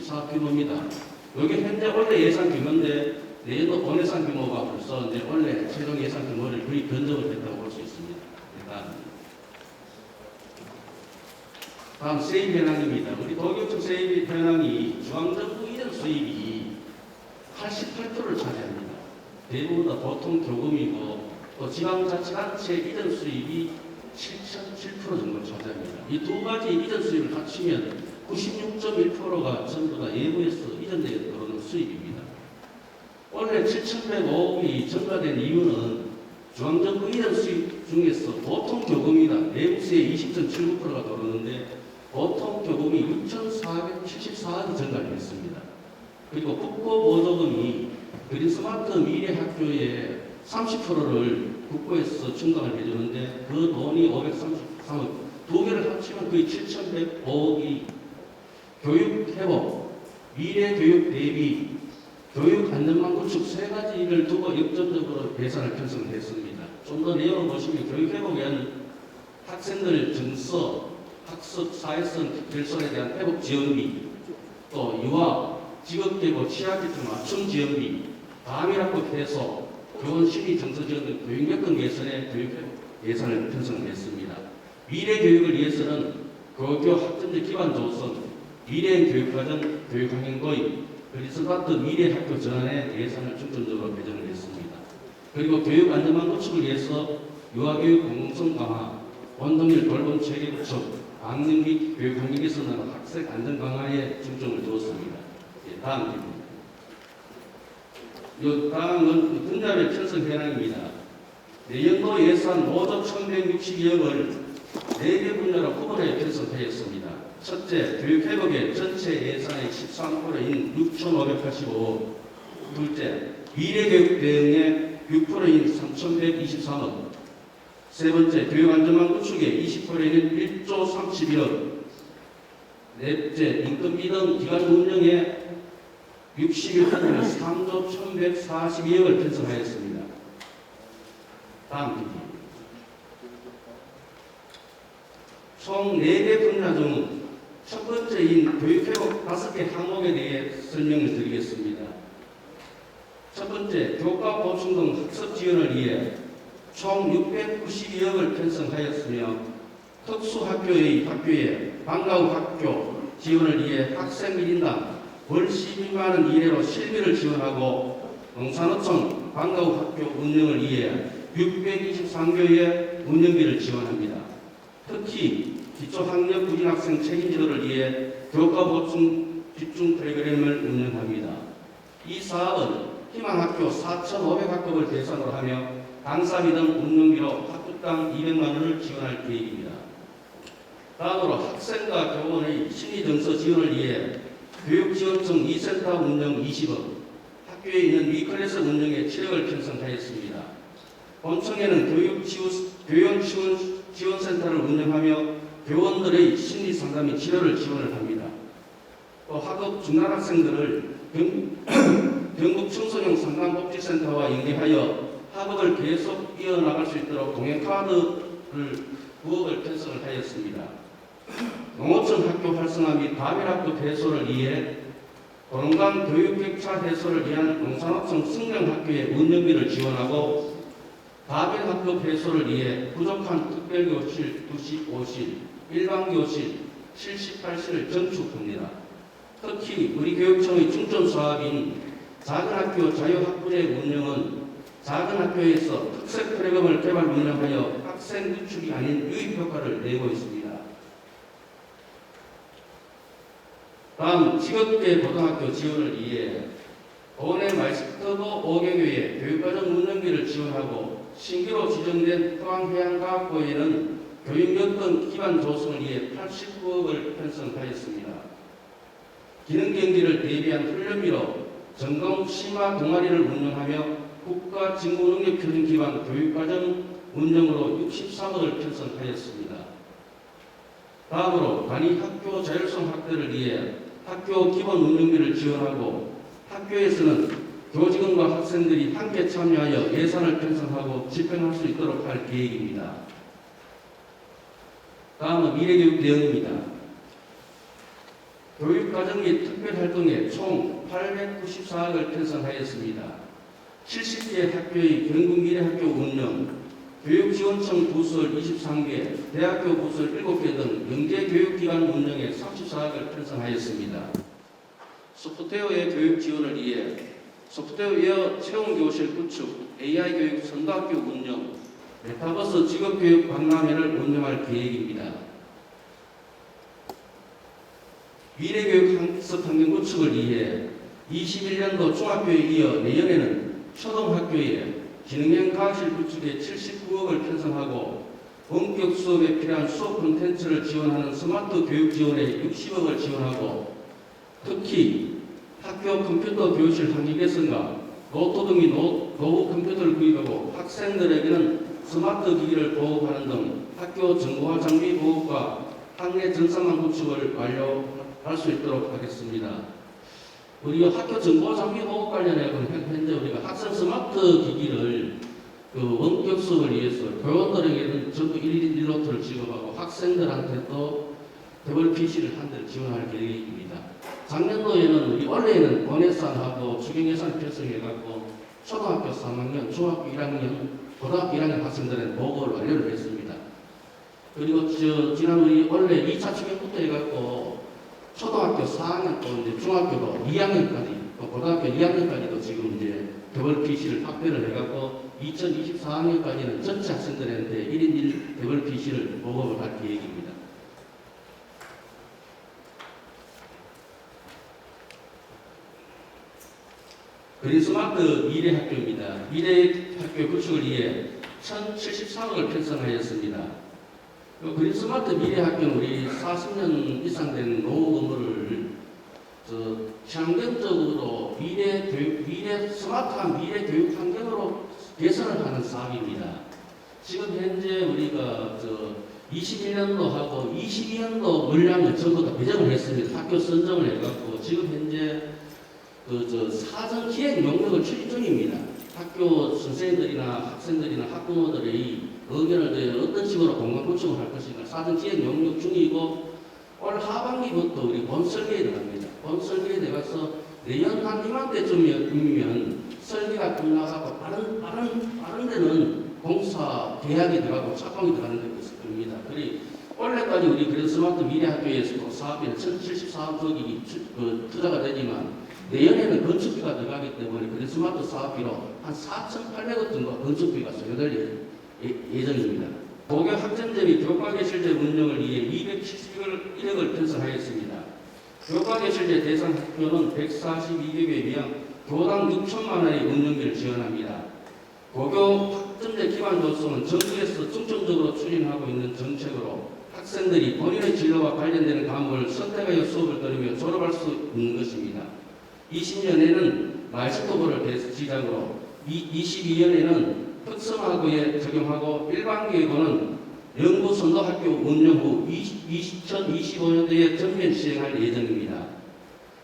사업 규모입니다. 이게 현재 원래 예산 규모인데 내년도 본 예산 규모가 벌써 이제 원래 최종 예산 규모를 거의 변동을 했다고 볼 수 있습니다. 다음 세입 현황입니다. 우리 도교청 세입 현황이 중앙정부 이전 수입이 88%를 차지합니다. 대부분 다 보통 교금이고 또 지방자치단체 이전 수입이 7.7% 정도를 차지합니다. 이 두 가지 이전 수입을 합치면 96.1%가 전부 다 예부에서 이전되어 들어오는 수입입니다. 원래 7,105억이 증가된 이유는 중앙정부 이전 수입 중에서 보통 교금이나 내부세의 20.79%가 들어오는데 보통 교금이 6,474억이 증가했습니다. 그리고 국고보조금이 그린스마트 미래학교에 30%를 국고에서 충당을 해주는데 그 돈이 533억, 두 개를 합치면 거의 7,105억이 교육회복, 미래교육 대비, 교육 안전망 구축 세 가지를 두고 역점적으로 예산을 편성했습니다. 좀 더 내용을 보시면 교육회복에 대한 학생들 정서, 학습, 사회성 결손에 대한 회복 지원비, 또 유아, 직업계고 취약계층 맞춤 지원비, 다민학교 폐소, 교원 심리 정서 지원 등 교육 여건 개선에 교육회복 예산을 편성했습니다. 미래 교육을 위해서는 고교 학점제 기반 조성, 미래형 교육과정, 교육환경 도입, 그리스마트 미래학교 전환에 예산을 중점적으로 배정을 했습니다. 그리고 교육 안전망 구축을 위해서 유아교육 공공성 강화, 원동일 돌봄 체계 구축, 학령 및 교육 환경 개선과 학생 안전 강화에 중점을 두었습니다. 다음 이 다음은 분야별 편성 현황입니다. 내년도 예산 5조 1,162억을 4개 분야로 구분해 편성하였습니다. 첫째, 교육회복의 전체 예산의 13%인 6,585억. 둘째, 미래교육 대응의 6%인 3,123억. 세 번째, 교육안전망 구축의 20%인 1조 31억. 넷째, 인건비 등 기관 운영의 61%인 3조 1,142억을 편성하였습니다. 다음 기기. 총 4개 분야 중 첫 번째인 교육회복 5개 항목에 대해 설명을 드리겠습니다. 첫 번째, 교과 보충 등 학습 지원을 위해 총 692억을 편성하였으며 특수학교의 학교에 방과 후 학교 지원을 위해 학생 1인당 월 12만 원 이내로 실비를 지원하고 농산어촌 방과 후 학교 운영을 위해 623교의 운영비를 지원합니다. 특히 기초학력 구진학생 책임지도를 위해 교과 보충 집중 프로그램을 운영합니다. 이 사업은 희망학교 4,500학급을 대상으로 하며 강사비 등 운영비로 학급당 200만 원을 지원할 계획입니다. 다음으로 학생과 교원의 심리정서 지원을 위해 교육지원청 2센터 운영 20억, 학교에 있는 위클래스 운영에 7억을 편성하였습니다. 본청에는 교원 지원센터를 운영하며 교원들의 심리 상담 및 치료를 지원을 합니다. 또 학업 중단학생들을 경북 청소년 상담복지센터와 연계하여 학업을 계속 이어나갈 수 있도록 동행카드를 9억을 편성을 하였습니다. 농어촌 학교 활성화 및 다민학교 해소를 위해 도농간 교육격차 해소를 위한 농산어촌 승령학교의 운영비를 지원하고 다민학교 해소를 위해 부족한 특별교실 95실, 일반교실 78실을 건축합니다. 특히 우리 교육청의 중점 사업인 작은학교 자유학부제 운영은 작은학교에서 특색 프로그램을 개발 운영하여 학생 유축이 아닌 유입효과를 내고 있습니다. 다음 직업계 고등학교 지원을 위해 도내 마이스터도 5개교에 교육과정 운영비를 지원하고 신규로 지정된 포항해양과학고에는 교육여건 기반 조성을 위해 89억을 편성하였습니다. 기능경기를 대비한 훈련비로 전공 심화 동아리를 운영하며 국가직무능력교정 기반 교육과정 운영으로 63억을 편성하였습니다. 다음으로 단위 학교 자율성 확대를 위해 학교 기본 운영비를 지원하고 학교에서는 교직원과 학생들이 함께 참여하여 예산을 편성하고 집행할 수 있도록 할 계획입니다. 다음은 미래교육 대응입니다. 교육과정 및 특별활동에 총 894억을 편성하였습니다. 70개 학교의 경북미래학교 운영, 교육지원청 부설 23개, 대학교 부설 7개 등 영재교육기관 운영에 34억을 편성하였습니다. 소프트웨어의 교육 지원을 위해 소프트웨어 채용교실 구축, AI교육 선도학교 운영, 메타버스 직업교육 박람회를 운영할 계획입니다. 미래교육 학습 환경 구축을 위해 21년도 중학교에 이어 내년에는 초등학교에 기능형 과학실 구축에 79억을 편성하고 본격 수업에 필요한 수업 콘텐츠를 지원하는 스마트 교육 지원에 60억을 지원하고 특히 학교 컴퓨터 교실 환경 개선과 노트 등의 노후 컴퓨터를 구입하고 학생들에게는 스마트 기기를 보급하는 등 학교 정보화 장비 보급과 학내 전산망 구축을 완료할 수 있도록 하겠습니다. 우리가 학교 정보 장비 보급 관련해 현재 우리가 학생 스마트 기기를 원격 수업을 위해서 교원들에게는 전부 1인 1노트를 지급하고 학생들한테도 태블릿 PC를 한 대를 지원할 계획입니다. 작년도에는 우리 원래는 본예산하고 추경예산 편성해갖고 초등학교 3학년, 중학교 1학년, 고등학교 1학년 학생들은 보고를 완료를 했습니다. 그리고 지난 우리 원래 2차 추경부터 해갖고 초등학교 4학년 또 이제 중학교도 2학년까지 또 고등학교 2학년까지도 지금 이제 태블릿 PC를 확대를 해갖고 2024학년까지는 전체 학생들한테 1인 1 태블릿 PC를 보급을 할 계획입니다. 그린스마트 미래학교입니다. 미래학교 구축을 위해 1,073억을 편성하였습니다. 그린스마트 미래학교는 우리 40년 이상 된 노후 건물을 친환경적으로 스마트한 미래 교육 환경으로 개선을 하는 사업입니다. 지금 현재 우리가 21년도하고 22년도 물량을 전부 다 배정을 했습니다. 학교 선정을 해갖고 지금 현재 사전 기획 용역을 추진 중입니다. 학교 선생님들이나 학생들이나 학부모들의 의견을 어떤 식으로 공간 구축을 할 것인가 사전 기획 용역 중이고 올 하반기부터 우리 본 설계에 들어갑니다. 본 설계에 들어가서 내년 한 이맘때쯤이면 설계가 끝나가고 다른 데는 공사 계약이 들어가고 착공이 들어가는 겁니다. 그리고 원래까지 우리 그래서 스마트 미래학교에서 사업비는 1,074억이 투자가 되지만 내년에는 건축비가 들어가기 때문에 그래서 스마트 사업비로 한 4,800억 정도 건축비가 소요될 예정입니다. 고교 학점제 및 교과개실제 운영을 위해 271억을 편성하였습니다. 교과개실제 대상 학교는 142개에 비해 교당 6천만 원의 운영비를 지원합니다. 고교 학점제 기반 조성은 정부에서 중점적으로 추진하고 있는 정책으로 학생들이 본인의 진로와 관련되는 과목을 선택하여 수업을 들으며 졸업할 수 있는 것입니다. 20년에는 말스토브를 시작으로 22년에는 특성화고에 적용하고 일반계고는 연구선도학교 운영 후 2025년도에 전면 시행할 예정입니다.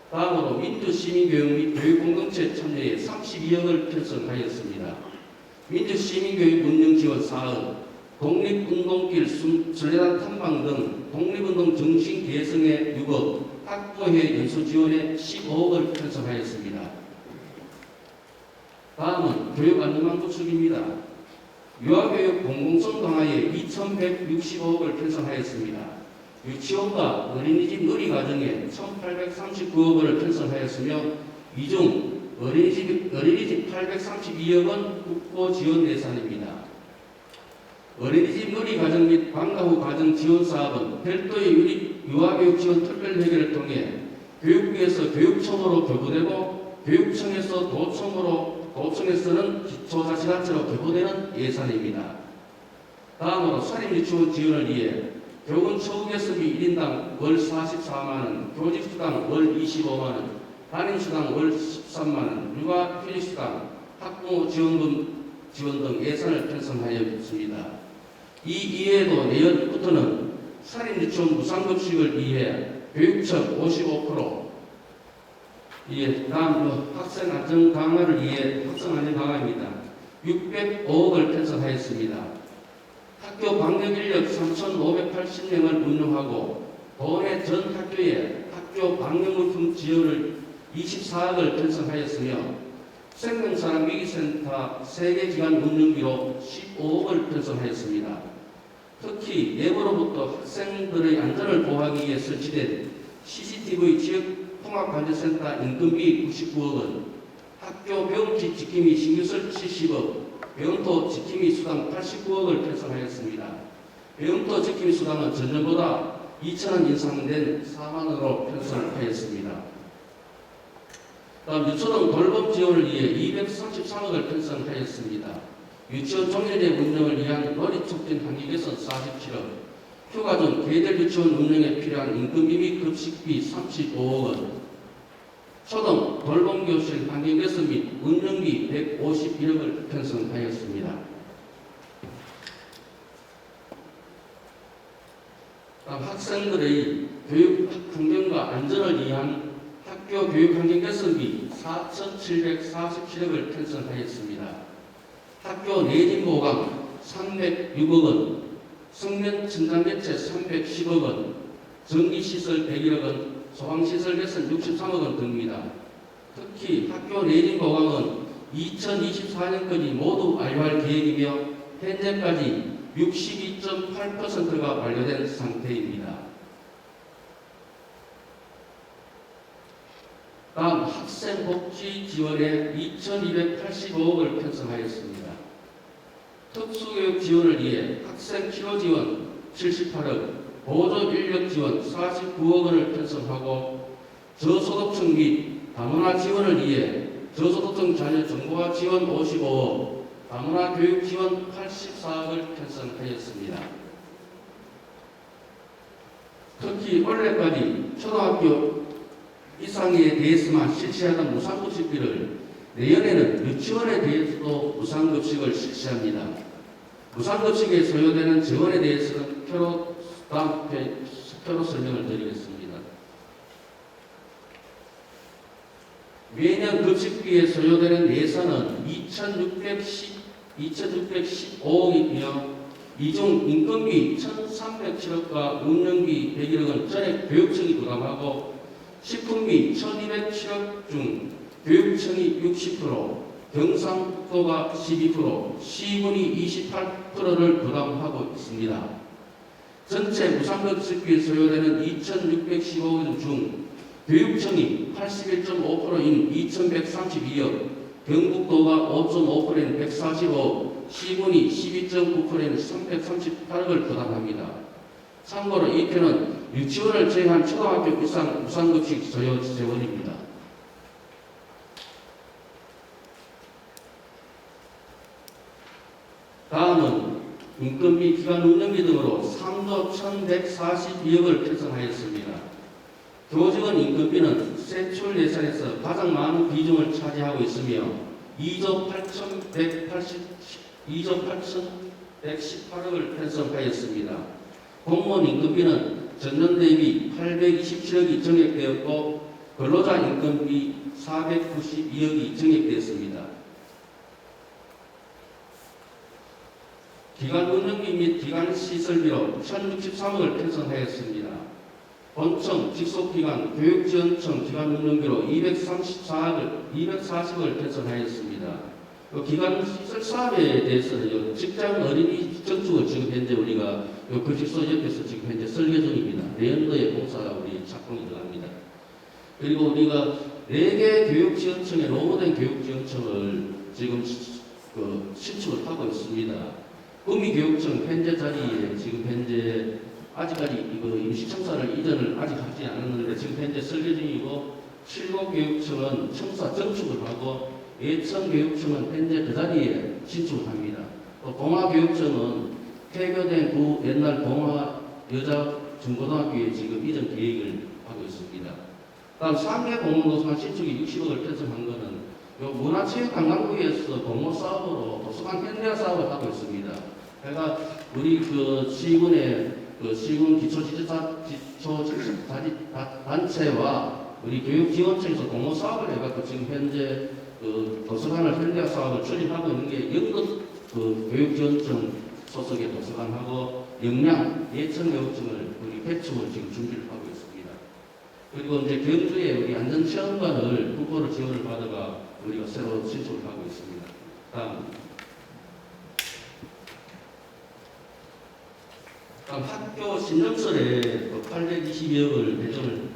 다음으로 민주시민교육 및 교육공동체 참여에 32억을 편성하였습니다. 민주시민교육 운영 지원 사업, 독립운동길 순례단 탐방 등 독립운동 정신 개성에 6억, 학부회 연수 지원에 15억을 편성하였습니다. 다음은 교육 안전망 구축입니다. 유아교육 공공성 강화에 2,165억을 편성하였습니다. 유치원과 어린이집 누리과정에 1,839억을 편성하였으며 이중 어린이집 832억은 국고 지원 예산입니다. 어린이집 누리과정 및 방과 후 과정 지원 사업은 별도의 유아교육 지원 특별회계를 통해 교육부에서 교육청으로 교부되고 교육청에서 도청에서는 기초자치단체로 교부되는 예산입니다. 다음으로 사립유치원 지원을 위해 교원 처우 개수비 1인당 월 44만원, 교직수당 월 25만원, 담임수당 월 13만원, 육아휴직수당, 학부모 지원금 지원 등 예산을 편성하였습니다. 이 이외에도 내년부터는 사립유치원 무상급식을 위해 교육청 55%, 다음 학생 안전 강화를 위해 학생 안전 강화입니다. 605억을 편성하였습니다. 학교 방역 인력 3,580명을 운영하고 도내 전 학교에 학교 방역물품 지원을 24억을 편성하였으며 생명사랑 위기센터 3개 기관 운영비로 15억을 편성하였습니다. 특히 내부로부터 학생들의 안전을 보호하기 위해 설치된 CCTV 지역 통합관제센터 인건비 99억원, 학교 배움지 지킴이 신규 설치 10억, 배움터 지킴이 수당 89억을 편성하였습니다. 배움터 지킴이 수당은 전년보다 2,000원 인상된 4만원으로 편성하였습니다. 다음 유초등 돌봄 지원을 위해 233억을 편성하였습니다. 유치원 종료제 운영을 위한 놀이 촉진 환경 개선 47억, 휴가 중 개별 유치원 운영에 필요한 인건비 및 급식비 35억원, 초등 돌봄 교실 환경 개선 및 운영비 151억을 편성하였습니다. 다음 학생들의 교육 환경과 안전을 위한 학교 교육 환경 개선비 4,747억을 편성하였습니다. 학교 내진 보강 306억원, 성면 천장 개체 310억원, 전기시설 101억원, 소방시설 개선 63억원 등입니다. 특히 학교 내진 보강은 2024년까지 모두 완료할 계획이며 현재까지 62.8%가 완료된 상태입니다. 다음 학생복지 지원에 2,285억을 편성하였습니다. 특수교육 지원을 위해 학생 치료 지원 78억, 보조 인력 지원 49억원을 편성하고 저소득층 및 다문화 지원을 위해 저소득층 자녀 정보화 지원 55억, 다문화 교육 지원 84억을 편성하였습니다. 특히 올해까지 초등학교 이상에 대해서만 실시하던 무상급식비를 내년에는 유치원에 대해서도 무상급식을 실시합니다. 무상급식에 소요되는 지원에 대해서는 다음 표로 설명을 드리겠습니다. 매년 급식비에 소요되는 예산은 2,615억이며 이중 인건비 1,307억과 운영비 101억은 전액 교육청이 부담하고 식품비 1,207억 중 교육청이 60%, 경상북도가 12%, 시군이 28%를 부담하고 있습니다. 전체 무상급식비에 소요되는 2,615억 중 교육청이 81.5%인 2,132억, 경북도가 5.5%인 145억, 시군이 12.9%인 338억을 부담합니다. 참고로 이 표는 유치원을 제외한 초등학교 이상 무상급식 소요 재원입니다. 다음은 인건비 기관 운영비 등으로 3조 1,142억을 편성하였습니다. 교직원 인건비는 세출 예산에서 가장 많은 비중을 차지하고 있으며 2조 8,118억을 편성하였습니다. 공무원 인건비는 전년 대비 827억이 증액되었고 근로자 인건비 492억이 증액되었습니다. 기관 운영비 및 기관 시설비로 1,063억을 편성하였습니다. 본청, 직속기관, 교육지원청 기관 운영비로 240억을 편성하였습니다. 기관 시설 사업에 대해서는 직장 어린이 정축을 지금 현재 우리가 급식소 옆에서 지금 현재 설계 중입니다. 내년도에 공사가 우리 착공이 들어갑니다. 그리고 우리가 4개 교육지원청에 노후된 교육지원청을 지금 신축을 하고 있습니다. 구미교육청 현재 자리에 지금 현재 아직까지 이거 임시청사를 이전을 아직 하지 않았는데 지금 현재 설계 중이고, 칠곡교육청은 청사 정축을 하고 예천교육청은 현재 그 자리에 신축을 합니다. 또 동화교육청은 폐교된 옛날 동화 여자 중고등학교에 지금 이전 계획을 하고 있습니다. 다음 3개 공공도서관 신축이 60억을 편성한 것은 문화체육관광부에서 공모사업으로 도서관 현대화 사업을 하고 있습니다. 그러니까 우리 시군의 시군 기초자치단체와 우리 교육지원청에서 공모사업을 해갖고 지금 현재 도서관을 현대화 사업을 추진하고 있는 게 영덕 교육지원청 소속의 도서관하고 영양 예천교육청을 우리 개축을 지금 준비를 하고 있습니다. 그리고 이제 경주에 우리 안전체험관을 국고로 지원을 받아가 우리가 새로 신청을 하고 있습니다. 다음 학교 신정설에 822억을 배정을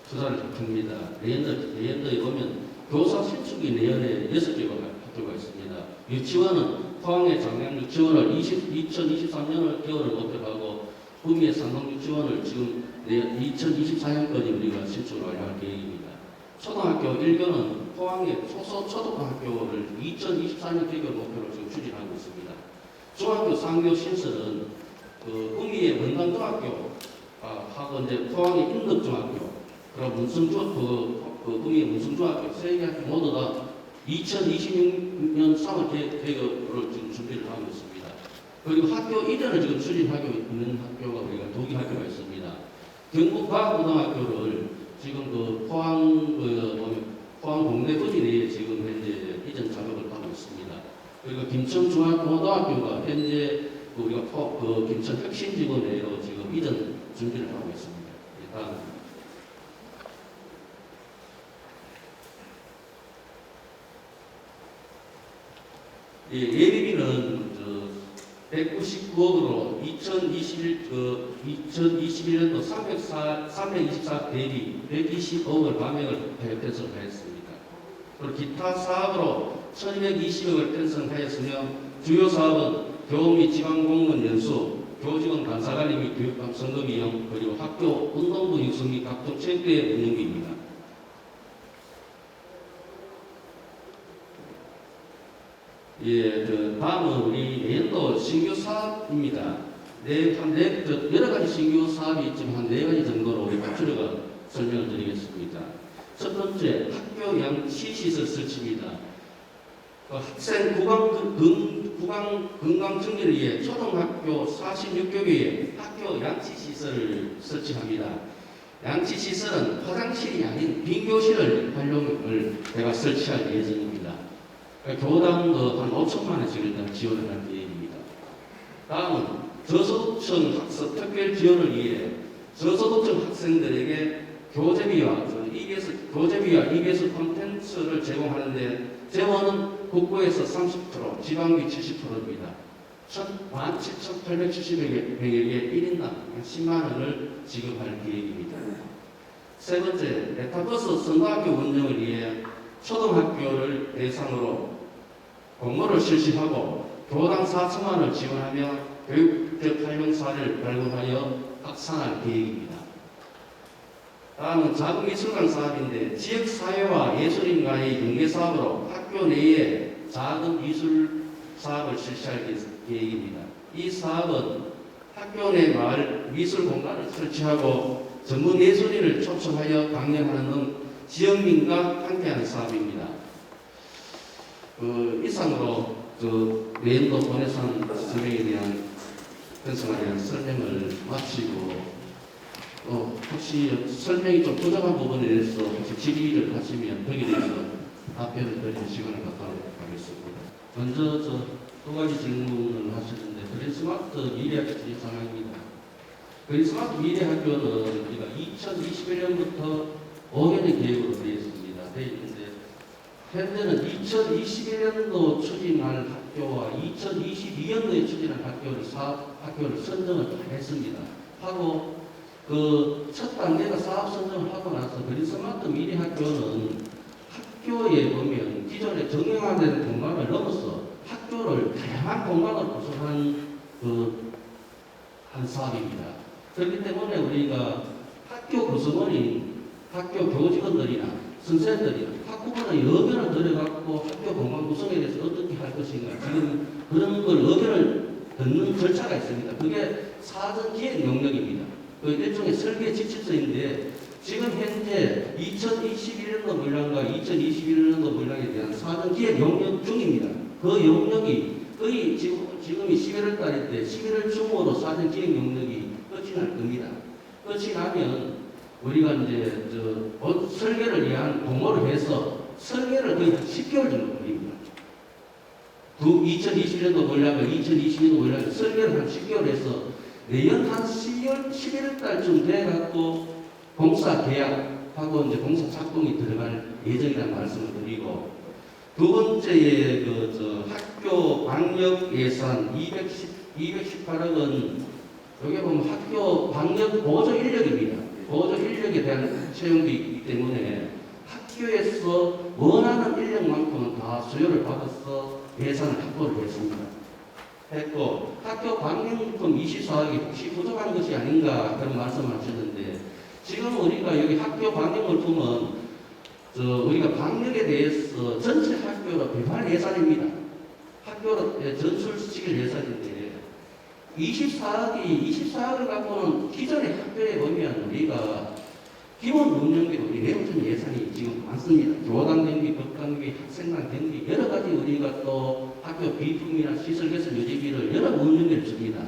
투자를 합니다. 내년도에 보면 교사 신축이 내년에 6개가 학교가 있습니다. 유치원은 포항의 장량 유치원을 2023년을 개원을 목표하고 구미의 상동 유치원을 지금 2024년까지 우리가 신축을 완료할 계획입니다. 초등학교 1교는 포항의 소소초등학교를 2024년 개교를 목표로 지금 추진하고 있습니다. 중학교 3교 신설은 구미의 원당중학교 하고 이제 포항의 인덕중학교, 그리고 구미의 문성중학교 세 개 학교 모두 다 2026년 3월 개교를 지금 준비를 하고 있습니다. 그리고 학교 이전을 지금 추진하고 있는 학교가 우리가 2개 학교가 있습니다. 경북과학고등학교를 지금 포항 동네 부지 내에 지금 현재 이전 작업을 하고 있습니다. 그리고 김천중학고등학교가 현재 우리가 김천 혁신지구 내로 지금 이전 준비를 하고 있습니다. 일단 예비비는 199억으로 2021년도 324 대비 120억을 감액을 하여 편성하였습니다. 그리고 기타 사업으로 1220억을 편성하였으며 주요 사업은 교우 및 지방공무원 연수, 교직원 간사관리 및 교육감 선거 비용, 그리고 학교 운동부 육성 및 각종 체육대회 운영비입니다. 다음은 우리 내년도 신규 사업입니다. 여러 가지 신규 사업이 있지만 한 4가지 정도로 우리 맞추려가 설명을 드리겠습니다. 첫 번째, 학교 양치시설 설치입니다. 학생 구강 건강 증진을 위해 초등학교 46교회에 학교 양치시설을 설치합니다. 양치시설은 화장실이 아닌 빈교실을 활용을 제가 설치할 예정입니다. 교당 한 5천만 원씩 일단 지원을 할 계획입니다. 다음은 저소득층 학습 특별 지원을 위해 저소득층 학생들에게 교재비와 EBS 콘텐츠를 제공하는데 재원은 국고에서 30%, 지방비 70%입니다. 17,870명에게 1인당 10만 원을 지급할 계획입니다. 세 번째, 메타버스 선도학교 운영을 위해 초등학교를 대상으로 공모를 실시하고 교당 4천만 원을 지원하며 교육적 활용 사례를 발굴하여 확산할 계획입니다. 다음은 자금미술관 사업인데 지역사회와 예술인과의 연계사업으로 학교 내에 작은 미술 사업을 실시할 계획입니다. 이 사업은 학교 내 마을 미술 공간을 설치하고 전문 예술인을 초청하여 강연하는 등 지역민과 함께하는 사업입니다. 이상으로 내년도 본예산 설명에 대한 편성에 대한 설명을 마치고 혹시 설명이 좀 부족한 부분에 대해서 혹시 질의를 하시면 거기에 대해서 답변을 드리는 시간을 갖도록 하겠습니다. 먼저 2가지 질문을 하셨는데 그린스마트 미래학교 진입 상황입니다. 그린스마트 미래학교는 우리가 2021년부터 5년의 계획으로 되어 있습니다. 현재는 2021년도 추진할 학교와 2022년도에 추진할 학교를 선정을 했습니다. 하고 첫 단계가 사업 선정을 하고 나서 그린스마트 미래학교는 학교에 보면 기존에 정형화된 공간을 넘어서 학교를 다양한 공간으로 구성한 한 사업입니다. 그렇기 때문에 우리가 학교 구성원인 학교 교직원들이나 선생들이나 학부모의 의견을 들여갖고 학교 공간 구성에 대해서 어떻게 할 것인가 지금 그런 걸 의견을 듣는 절차가 있습니다. 그게 사전 기획 영역입니다. 그 일종의 설계 지침서인데 지금 현재 2021년도 물량과 2021년도 물량에 대한 사전 기획 영역 중입니다. 그 영역이 거의 지금이 11월 달인데 11월 중으로 사전 기획 영역이 끝이 날 겁니다. 끝이 나면 우리가 이제 설계를 위한 공모를 해서 설계를 거의 10개월 정도 걸립니다. 2021년도 물량과 2022년도 물량 설계를 한 10개월 해서 내년 한 10월, 11월 달쯤 돼갖고 공사 계약하고 이제 공사 작동이 들어갈 예정이라는 말씀을 드리고, 두 번째에 학교 방역 예산 218억 원, 여기 보면 학교 방역 보조 인력입니다. 보조 인력에 대한 채용도 있기 때문에 학교에서 원하는 인력만큼은 다 수요를 받아서 예산을 확보를 했고, 학교 방역금 24억이 혹시 부족한 것이 아닌가 그런 말씀하셨는데, 지금 우리가 여기 학교 방역물품은 우리가 방역에 대해서 전체 학교로 배발 예산입니다. 학교로 전술시킬 예산인데 24억을 갖고는 기존의 학교에 보면 우리가 기본 운영비로 우리 내부적인 예산이 지금 많습니다. 교당 경비, 법당비, 학생당 경비 여러 가지 우리가 또 학교 비품이나 시설 개설 유지비를 여러 운영비를 줍니다.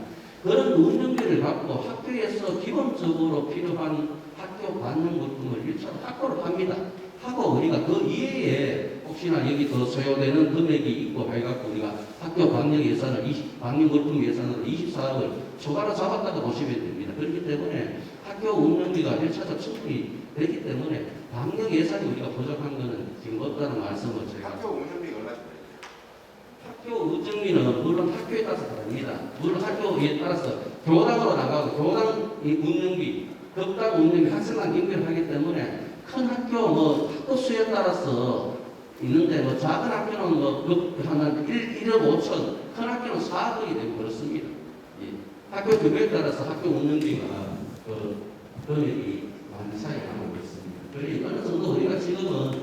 그런 운영비를 갖고 학교에서 기본적으로 필요한 학교 반영 물품을 1차로 확보를 합니다. 하고 우리가 그 이외에 혹시나 여기 더 소요되는 금액이 있고 해갖고 우리가 학교 방역 예산을 방역 물품 예산으로 24억을 추가로 잡았다고 보시면 됩니다. 그렇기 때문에 학교 운영비가 1차적 충분히 되기 때문에 방역 예산이 우리가 부족한 것은 지금 없다는 말씀을 제가. 학교 운영비가 얼마나 돼요? 학교 운영비는 물론 학교에 따라서 다릅니다. 물론 학교에 따라서 교당으로 나가고 교당 운영비, 급당 운영비, 학생당 경비를 하기 때문에 큰 학교 학교 수에 따라서 있는데 작은 학교는 한 1억 5천, 큰 학교는 4억이 되고 그렇습니다. 예. 학교 규모에 따라서 학교 운영비가 금액이 많이 차이나고 있습니다. 그러니 어느 정도 우리가 지금은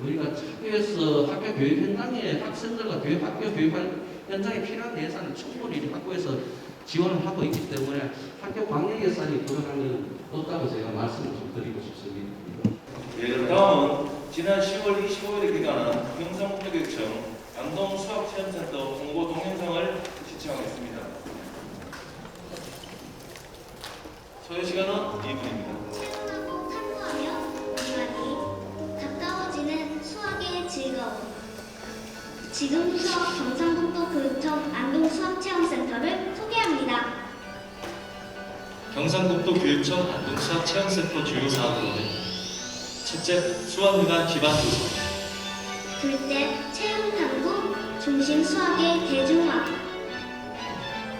우리가 학교에서 학교 교육 현장에 학생들과 학교 교육 현장에 필요한 예산을 충분히 학교에서 지원을 하고 있기 때문에 학교 방역 예산이 부족한 건 없다고 제가 말씀을 좀 드리고 싶습니다. 네, 다음은 지난 10월 25일에 기간한 경상북도교육청 안동수학체험센터 홍보 동영상을 시청하겠습니다. 소요 시간은 2분입니다. 체험하고 탐구하며 공부하기, 가까워지는 수학의 즐거움. 지금부터 경상북도 교육청 안동수학체험센터를 소개합니다. 경상북도 교육청 안동수학체험센터 주요 사업으로는 첫째, 수학문화 기반 조성. 둘째, 체험 탐구, 중심 수학의 대중화.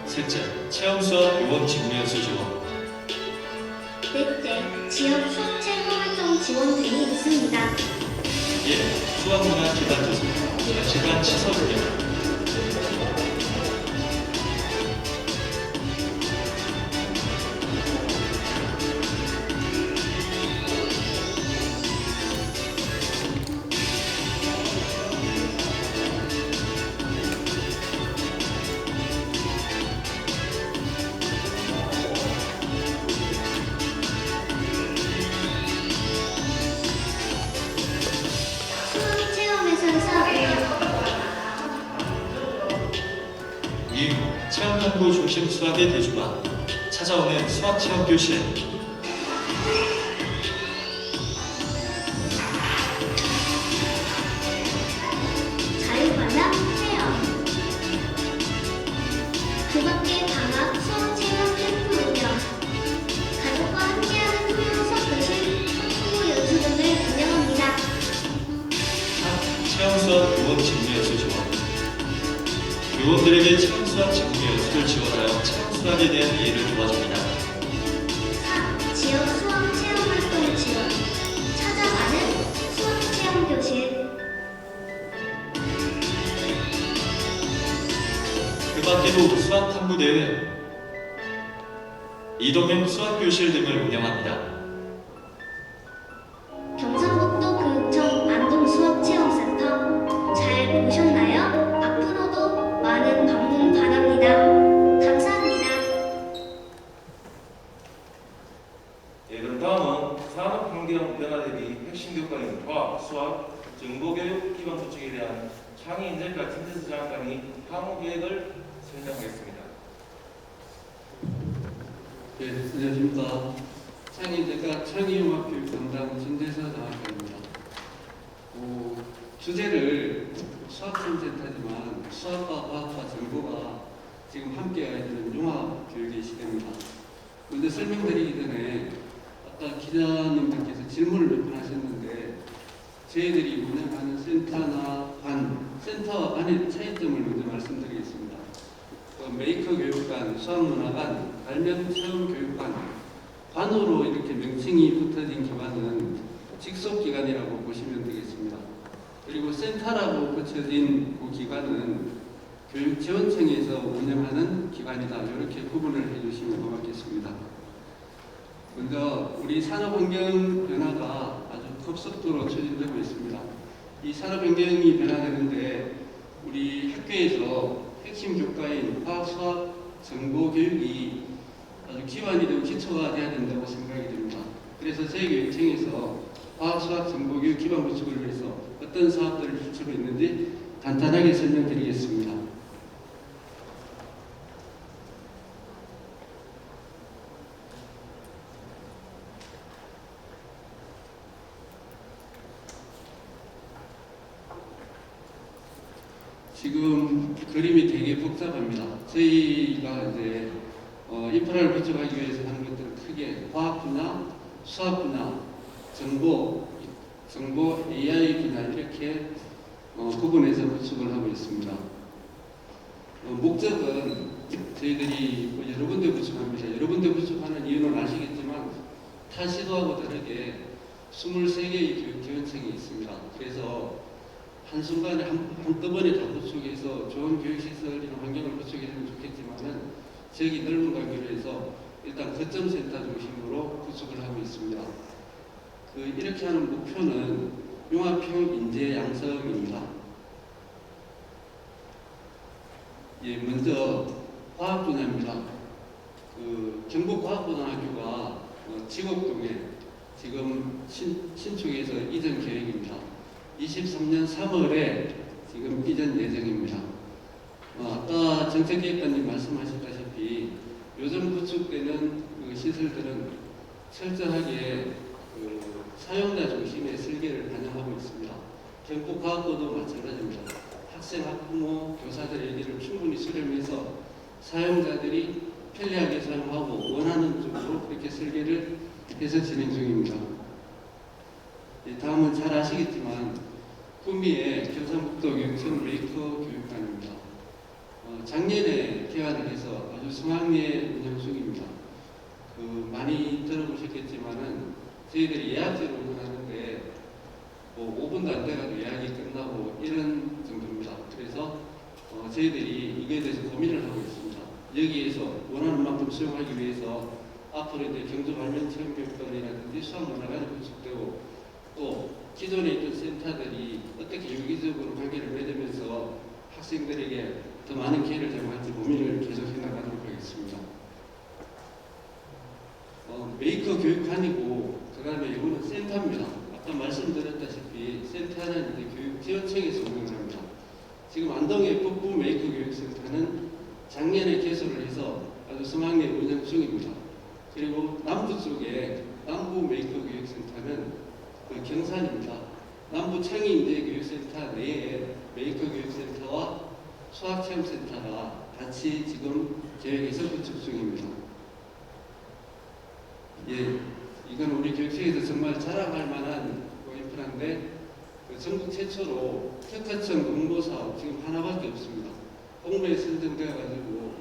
셋째, 체험 수학 요원 직무 연수 지원. 넷째, 지역 수학체험 활동 지원 등이 있습니다. 예, 수학문화 기반 조성. 시간 시설 운영. 수학 체험에서 수학 운영. 이유, 체험 탐구 중심 수학의 대중화. 찾아오는 수학 체험 교실. 자유관람 체험. 그 밖에 방학 수학 체험 캠프 운영. 가족과 함께하는 토요 수학 교실, 홍보 연수 등을 운영합니다. 3. 체험 수학 요원 직무 연수 지원. 요원들에게 체험 수학 직무 연수를 지원하여 체험 수학에 대한 이해를 도와줍니다. 4. 지역 수학 체험 활동 지원. 찾아가는 수학 체험 교실. 그 밖에도 수학 탐구 대회, 이동형 수학 교실 등을 운영합니다. 경상북도 교육청 안동수학체험센터 잘 보셨나요? 앞으로도 많은 방문 바랍니다. 감사합니다. 예, 그럼 다음은 산업 환경 변화 대비 핵심 교과인 과학, 수학, 정보교육 기반 구축에 대한 창의 인재과 팀대수 장관이 향후 계획을 설명하겠습니다. 네, 안녕하십니까. 창의대가 창의융합교육 담당 진대서 장학입니다. 주제를 수학팀센터지만 수학과 과학과 정보가 지금 함께가 있는 융합교육의 시대입니다. 먼저 설명드리기 전에 아까 기자님들께서 질문을 몇 번 하셨는데 저희들이 운영하는 센터나 센터와 반의 차이점을 먼저 말씀드리겠습니다. 메이커 교육관, 수학문화관, 발명체험교육관, 관으로 이렇게 명칭이 붙어진 기관은 직속기관이라고 보시면 되겠습니다. 그리고 센터라고 붙여진 그 기관은 교육지원청에서 운영하는 기관이다. 이렇게 구분을 해주시면 고맙겠습니다. 먼저 우리 산업환경 변화가 아주 급속도로 추진되고 있습니다. 이 산업환경이 변화되는데 우리 학교에서 핵심 교과인 화학, 수학, 정보 교육이 아주 기반이 되고 기초가 돼야 된다고 생각이 됩니다. 그래서 저희 교육청에서 화학, 수학, 정보 교육 기반 구축을 위해서 어떤 사업들을 주체로 있는지 간단하게 설명드리겠습니다. 지금 그림이 되게 복잡합니다. 저희가 이제 인프라를 구축하기 위해서 하는 것들은 크게 화학 분야, 수학 분야, 정보 AI 분야 이렇게 구분해서 구축을 하고 있습니다. 목적은 저희들이 여러 군데 구축합니다. 여러 군데 구축하는 이유는 아시겠지만 타 시도하고 다르게 23개의 교육지원청이 있습니다. 그래서 한순간에 한꺼번에 다 구축해서 좋은 교육시설이나 환경을 구축해주면 좋겠지만은 지역이 넓은 관계로 해서 일단 거점센터 중심으로 구축을 하고 있습니다. 이렇게 하는 목표는 융합교육 인재 양성입니다. 예, 먼저 과학 분야입니다. 경북과학고등학교가 지곡동에 지금 신축해서 이전 계획입니다. 23년 3월에 지금 이전 예정입니다. 아까 정책기획관님 말씀하셨다시피 요즘 구축되는 시설들은 철저하게 사용자 중심의 설계를 반영하고 있습니다. 경북과학고도 마찬가지입니다. 학생, 학부모, 교사들의 의견을 충분히 수렴해서 사용자들이 편리하게 사용하고 원하는 쪽으로 그렇게 설계를 해서 진행 중입니다. 다음은 잘 아시겠지만 구미의 경상북도 교육청 메이커 교육관입니다. 작년에 개관을 해서 아주 성황리에 운영 중입니다. 많이 들어보셨겠지만은 저희들이 예약제로 운영하는데 5분도 안 돼가지고 예약이 끝나고 이런 정도입니다. 그래서 저희들이 이거에 대해서 고민을 하고 있습니다. 여기에서 원하는 만큼 수용하기 위해서 앞으로 이제 경주 발명체험교육관이라든지 수학문화관이 구축되고 또 기존에 있던 센터들이 어떻게 유기적으로 관계를 맺으면서 학생들에게 더 많은 기회를 제공할지 고민을 계속해 나가도록 하겠습니다. 메이커 교육관이고 그 다음에 이거는 센터입니다. 아까 말씀드렸다시피 센터는 이제 교육지원청에서 운영을 합니다. 지금 안동의 북부 메이커 교육센터는 작년에 개설을 해서 아주 성황리에 운영 중입니다. 그리고 남부 쪽에 남부 메이커 교육센터는 경산입니다. 남부 창의인재교육센터 내에 메이커 교육센터와 수학체험센터가 같이 지금 계획에서 구축 중입니다. 예, 이건 우리 교육청에서 정말 자랑할 만한 인프라인데 전국 최초로 특허청 공모사업 지금 하나밖에 없습니다. 공모에 선정되어 가지고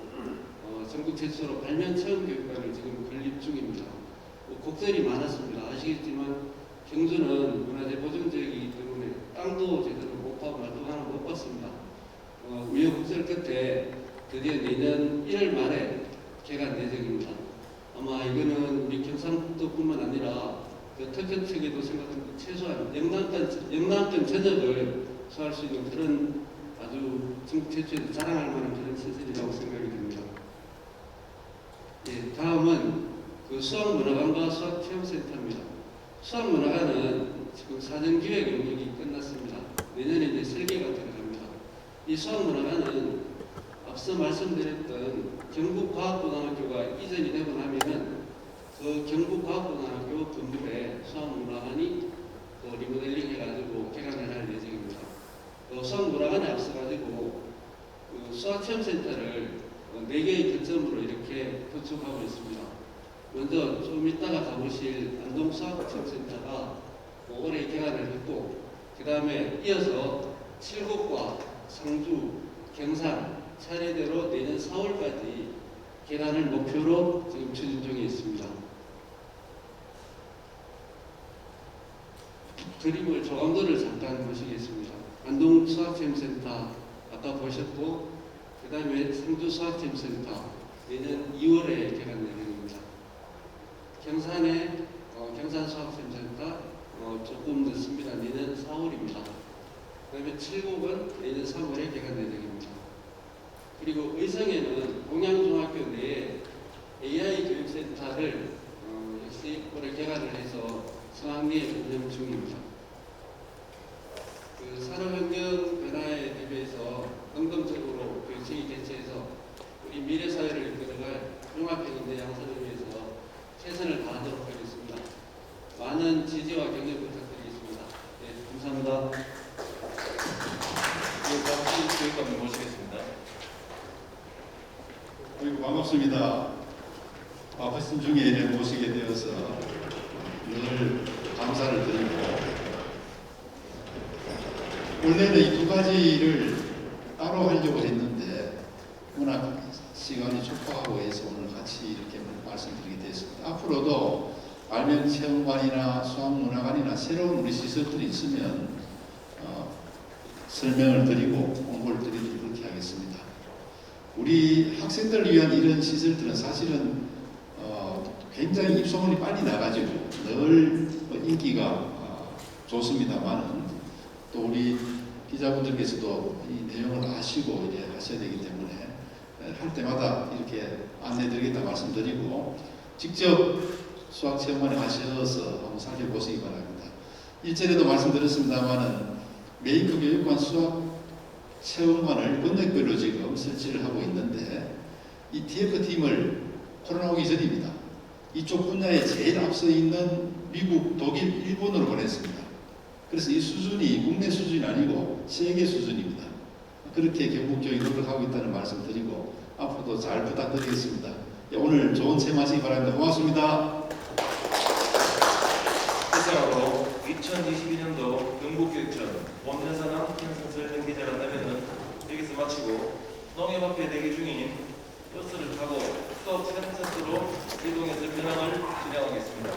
전국 최초로 발명체험교육관을 지금 건립 중입니다. 곡절이 많았습니다. 아시겠지만 경주는 문화재 보존지역이기 때문에 땅도 제대로 못 파고 말도 하나 못 봤습니다. 우여곡절 끝에 드디어 내년 1월 말에 개관 예정입니다. 아마 이거는 우리 경상북도뿐만 아니라 특허 측에도 생각하면 최소한 영남권 전역을 소화할 수 있는 그런 아주 전국 최초에도 자랑할 만한 그런 시설이라고 생각이 듭니다. 예, 다음은 수학문화관과 수학체험센터입니다. 수학문화관은 지금 사전기획 영역이 끝났습니다. 내년에 이제 설계가 들어갑니다. 이 수학문화관은 앞서 말씀드렸던 경북과학고등학교가 이전이 되고 나면은 그 경북과학고등학교 건물에 수학문화관이 리모델링 해가지고 개관을 할 예정입니다. 수학문화관에 앞서가지고 수학체험센터를 4개의 거점으로 이렇게 구축하고 있습니다. 먼저 좀 이따가 가보실 안동수학체험센터가 올해 개관을 했고, 그 다음에 이어서 칠곡과 상주, 경산 차례대로 내년 4월까지 개관을 목표로 지금 추진 중에 있습니다. 그림을 조감도를 잠깐 보시겠습니다. 안동수학체험센터 아까 보셨고, 그 다음에 상주수학체험센터 내년 2월에 개관 예정입니다. 경산의 경산수학체험센터 조금 늦습니다. 내년 4월입니다. 그 다음에 칠곡은 내년 3월에 개관 예정입니다. 그리고 의성에는 공양중학교 내에 AI 교육센터를 역시 올해 개관을 해서 성황리에 운영 중입니다. 그 산업환경 변화에 대비해서 능동적으로 교육청이 개최해서 우리 미래 사회를 이끌어갈 융합형인대 양성을 위해서 최선을 다하도록 하겠습니다. 많은 지지와 격려 부탁드리겠습니다. 네, 감사합니다. 박수 교육감님 모시겠습니다. 아이고 반갑습니다. 바쁘신 중에 이래 모시게 되어서 늘 감사를 드리고, 원래는 이 두 가지를 따로 하려고 했는데 워낙 시간이 촉박하고 해서 오늘 같이 이렇게 말씀드리게 됐습니다. 앞으로도 발명체험관이나 수학문화관이나 새로운 우리 시설들이 있으면 설명을 드리고 홍보를 드리도록 그렇게 하겠습니다. 우리 학생들을 위한 이런 시설들은 사실은 굉장히 입소문이 빨리 나가지고 늘 인기가 좋습니다만, 또 우리 기자분들께서도 이 내용을 아시고 이제 하셔야 되기 때문에 할 때마다 이렇게 안내드리겠다 말씀드리고, 직접 수학체험관에 가셔서 한번 살펴보시기 바랍니다. 일전에도 말씀드렸습니다만은 메이크 교육관 수학체험관을 권역별로 지금 설치를 하고 있는데, 이 TF팀을 코로나 오기 전입니다. 이쪽 분야에 제일 앞서 있는 미국, 독일, 일본으로 보냈습니다. 그래서 이 수준이 국내 수준이 아니고 세계 수준입니다. 그렇게 경국적인 노력하고 있다는 말씀 드리고 앞으로도 잘 부탁드리겠습니다. 오늘 좋은 체험하시기 바랍니다. 고맙습니다. 이상으로 2022년도 경북교육청 원전산업 현상설명 기자간담회는 여기서 마치고 농협앞에 대기 중인 버스를 타고 수업 센터로 이동해서 현황을 진행하겠습니다.